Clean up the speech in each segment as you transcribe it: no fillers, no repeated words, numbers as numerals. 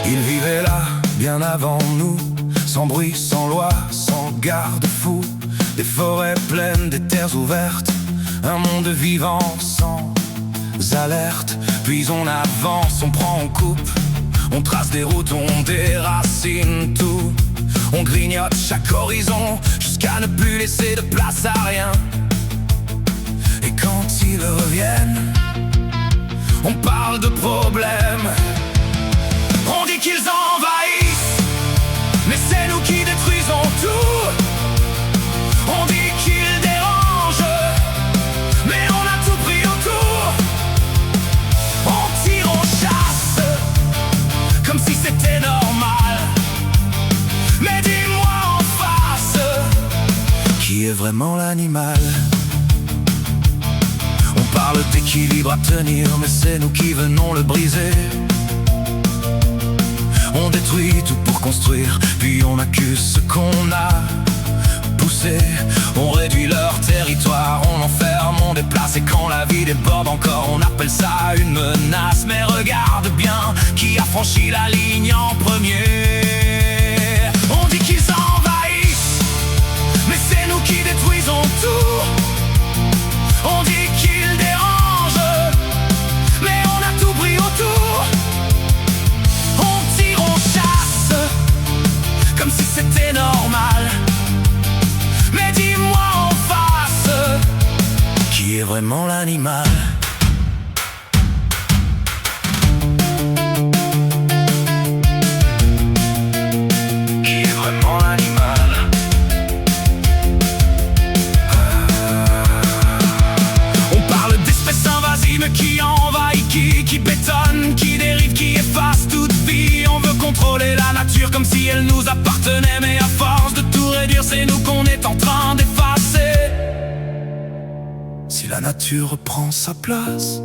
Il vivait là, bien avant nous, sans bruit, sans loi, sans garde-fou. Des forêts pleines, des terres ouvertes, un monde vivant sans alerte. Puis on avance, on prend, on coupe, on trace des routes, on déracine tout. On grignote chaque horizon, jusqu'à ne plus laisser de place à rien. Et quand ils reviennent, on parle de problèmes. On dit qu'ils envahissent, mais c'est nous qui détruisons tout. On dit qu'ils dérangent, mais on a tout pris autour. On tire, on chasse, comme si c'était normal. Mais dis-moi en face, qui est vraiment l'animal? On parle d'équilibre à tenir, mais c'est nous qui venons le briser. On détruit tout pour construire, puis on accuse ce qu'on a poussé. On réduit leur territoire, on enferme, on déplace. Et quand la vie déborde encore, on appelle ça une menace. Mais regarde bien qui a franchi la ligne en premier. On dit qu'ils envahissent, mais c'est nous qui détruisons tout. On dit qu'ils dérangent, mais on a tout pris autour. On tire, on chasse, comme si c'était normal. Mais dis-moi en face, qui est vraiment l'animal? Qui est vraiment l'animal? On parle d'espèces invasives qui envahissent, qui bétonnent, qui dérivent, qui effacent toute vie. On veut contrôler la nature comme si elle nous appartenait. Mais à force de tout réduire, c'est nous qu'on est en train d'effacer. Si la nature reprend sa place,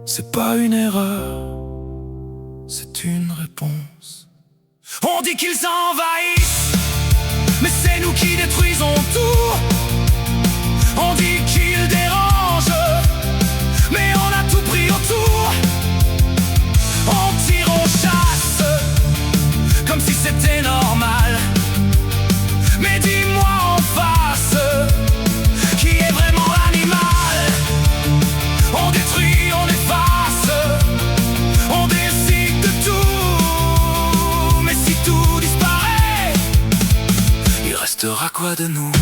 c'est pas une erreur, c'est une réponse. On dit qu'ils envahissent, mais c'est nous qui détruisons tout. On dit qu'ils dérangent, mais on a tout pris autour. On tire, on chasse, comme si c'était normal. Mais dis-moi en face, qui est vraiment l'animal? On détruit, on efface, on décide de tout. Mais si tout disparaît, il restera quoi de nous?